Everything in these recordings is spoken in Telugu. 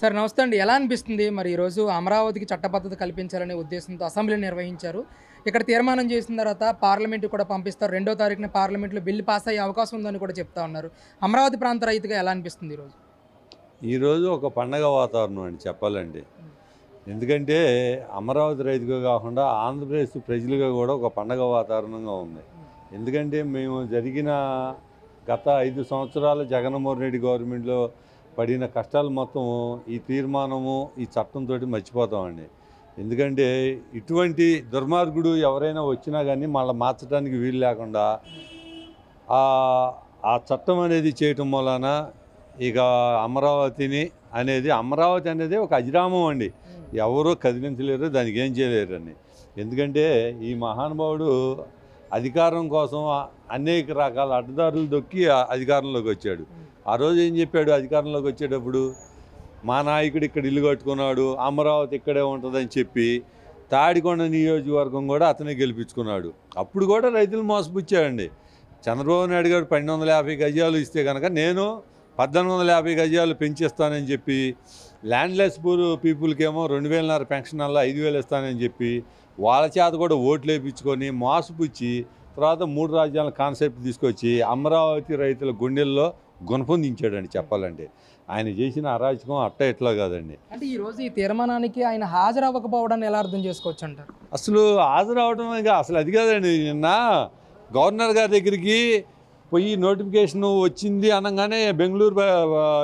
సార్ నమస్తే అండి. ఎలా అనిపిస్తుంది? మరి ఈరోజు అమరావతికి చట్టబద్ధత కల్పించాలనే ఉద్దేశంతో అసెంబ్లీ నిర్వహించారు. ఇక్కడ తీర్మానం చేసిన తర్వాత పార్లమెంట్‌కి కూడా పంపిస్తారు. 2వ తారీఖున పార్లమెంట్‌లో బిల్ పాస్ అయ్యే అవకాశం ఉందని కూడా చెప్తా ఉన్నారు. అమరావతి ప్రాంత రైతుగా ఎలా అనిపిస్తుంది ఈరోజు? ఈరోజు ఒక పండగ వాతావరణం అండి చెప్పాలంటే. ఎందుకంటే అమరావతి రైతుగా కాకుండా ఆంధ్రప్రదేశ్ ప్రజలుగా కూడా ఒక పండగ వాతావరణంగా ఉంది. ఎందుకంటే మేము గత 5 సంవత్సరాల జగన్మోహన్ రెడ్డి గవర్నమెంట్లో పడిన కష్టాలు మొత్తం ఈ తీర్మానము, ఈ చట్టంతో మర్చిపోతామండి. ఎందుకంటే ఇటువంటి దుర్మార్గుడు ఎవరైనా వచ్చినా కానీ మళ్ళీ మార్చడానికి వీలు లేకుండా ఆ ఆ చట్టం అనేది చేయటం వలన ఇక అమరావతి అనేది ఒక అజిరామం అండి. ఎవరూ కదిలించలేరు, దానికి ఏం చేయలేరు అని. ఎందుకంటే ఈ మహానుభావుడు అధికారం కోసం అనేక రకాల అడ్డదారులు దొక్కి అధికారంలోకి వచ్చాడు. ఆ రోజు ఏం చెప్పాడు అధికారంలోకి వచ్చేటప్పుడు? మా నాయకుడు ఇక్కడ ఇల్లు కట్టుకున్నాడు, అమరావతి ఇక్కడే ఉంటుందని చెప్పి తాడికొండ నియోజకవర్గం కూడా అతనే గెలిపించుకున్నాడు. అప్పుడు కూడా రైతులు మోసపుచ్చాడండి. చంద్రబాబు నాయుడు గారు 1250 గజాలు ఇస్తే కనుక నేను 1850 గజాలు పెంచిస్తానని చెప్పి, ల్యాండ్లెస్ పీపుల్కి ఏమో 2000 పెన్షన్ అలా 5000 ఇస్తానని చెప్పి వాళ్ళ చేత కూడా ఓట్లు వేయించుకొని మోసపుచ్చి తర్వాత 3 రాజ్యాల కాన్సెప్ట్ తీసుకొచ్చి అమరావతి రైతుల గుండెల్లో గుణపొందించాడండి చెప్పాలంటే. ఆయన చేసిన అరాచకం ఇట్లా కాదండి. అంటే ఈరోజు ఈ తీర్మానానికి ఆయన హాజరవ్వకపోవడాన్ని ఎలా అర్థం చేసుకోవచ్చు అంటారు? అసలు హాజరవడం అసలు అది కాదండి. నిన్న గవర్నర్ గారి దగ్గరికి పోయి నోటిఫికేషన్ వచ్చింది అనగానే బెంగళూరు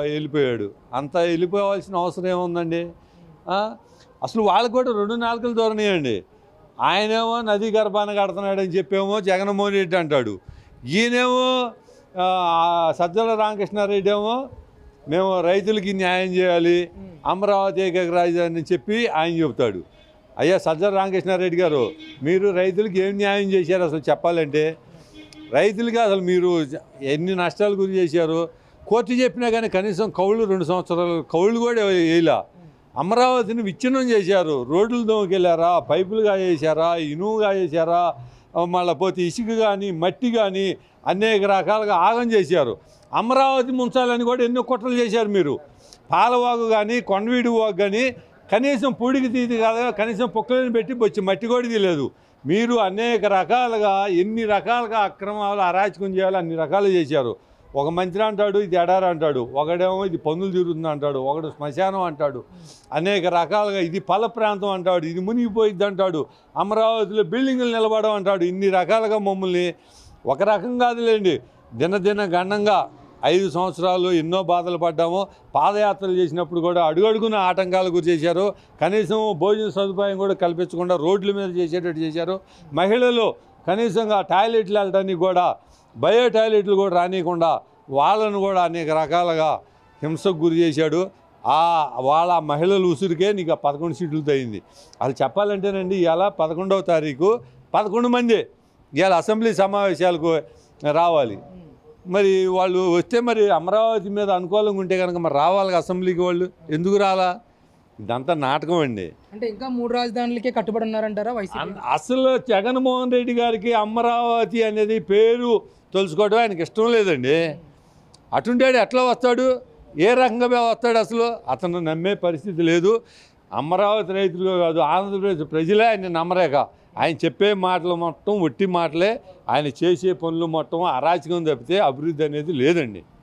వెళ్ళిపోయాడు. అంత వెళ్ళిపోవాల్సిన అవసరం ఏముందండి? అసలు వాళ్ళకి కూడా 2 నాలుకలు దూరనియండి. ఆయనేమో నదీ గర్భాన కడుతున్నాడని చెప్పేమో జగన్మోహన్ రెడ్డి అంటాడు. ఈయనేమో సజ్జల రామకృష్ణారెడ్డి ఏమో మేము రైతులకి న్యాయం చేయాలి, అమరావతి ఏకైక రాజధాని అని చెప్పి ఆయన చెబుతాడు. అయ్యా సజ్జల రామకృష్ణారెడ్డి గారు, మీరు రైతులకి ఏం న్యాయం చేశారు అసలు చెప్పాలంటే? రైతులకి అసలు మీరు ఎన్ని నష్టాలు గురి చేశారు? కోర్టు చెప్పినా కానీ కనీసం కౌళ్ళు 2 సంవత్సరాలు కౌళ్ళు కూడా వేయలా. అమరావతిని విచ్ఛిన్నం చేశారు. రోడ్లు దోమకెళ్ళారా, పైపులుగా చేశారా, ఇనువుగా చేశారా, మళ్ళీ పోతే ఇసుక కానీ మట్టి కానీ అనేక రకాలుగా ఆగం చేశారు. అమరావతి ముంచాలని కూడా ఎన్నో కుట్రలు చేశారు మీరు. పాలవాగు కానీ కొండవీడి వాగు కానీ కనీసం పూడికి తీది కాదు, కనీసం పొక్కలను పెట్టి వచ్చి మట్టి కూడా తీయలేదు. మీరు అనేక రకాలుగా ఎన్ని రకాలుగా అక్రమాలు అరాచకం చేయాలో అన్ని రకాలు చేశారు. ఒక మంత్రి అంటాడు ఇది ఎడారి అంటాడు, ఒకడేమో ఇది పన్నులు తీరుతుంది అంటాడు, ఒకడు శ్మశానం అంటాడు, అనేక రకాలుగా ఇది పల ప్రాంతం అంటాడు, ఇది మునిగిపోయిద్ది అంటాడు, అమరావతిలో బిల్డింగులు నిలబడడం అంటాడు. ఇన్ని రకాలుగా మమ్మల్ని ఒక రకం కాదులేండి, దినదిన గణంగా 5 సంవత్సరాలు ఎన్నో బాధలు పడ్డాము. పాదయాత్రలు చేసినప్పుడు కూడా అడుగడుగున ఆటంకాలు గురి చేశారు. కనీసం భోజన సదుపాయం కూడా కల్పించకుండా రోడ్ల మీద చేసేటట్టు చేశారు. మహిళలు కనీసంగా టాయిలెట్లు వెళ్ళడానికి కూడా బయో టాయిలెట్లు కూడా రానియకుండా వాళ్ళను కూడా అనేక రకాలుగా హింసకు గురి చేశాడు. వాళ్ళ మహిళల ఉసురికే నీకు 11 సీట్లతో అయింది. అది చెప్పాలంటేనండి, ఇవాళ 11వ తారీఖు 11 మంది ఇవాళ అసెంబ్లీ సమావేశాలకు రావాలి. మరి వాళ్ళు వస్తే మరి అమరావతి మీద అనుకూలంగా ఉంటే కనుక మరి రావాలి అసెంబ్లీకి. వాళ్ళు ఎందుకు రాలా? ఇదంతా నాటకం అండి. అంటే ఇంకా 3 రాజధానులకే కట్టుబడి ఉన్నారంటారా వైసీపీ? అసలు జగన్మోహన్ రెడ్డి గారికి అమరావతి అనేది పేరు తెలుసుకోవడం ఆయనకి ఇష్టం లేదండి. అటుంటాడు ఎట్లా వస్తాడు? ఏ రకంగా వస్తాడు? అసలు అతను నమ్మే పరిస్థితి లేదు. అమరావతి రైతులుగా కాదు, ఆంధ్రప్రదేశ్ ప్రజలే ఆయన నమ్మరేక. ఆయన చెప్పే మాటలు మొత్తం ఒట్టి మాటలే, ఆయన చేసే పనులు మొత్తం అరాచకం తప్పితే అభివృద్ధి అనేది లేదండి.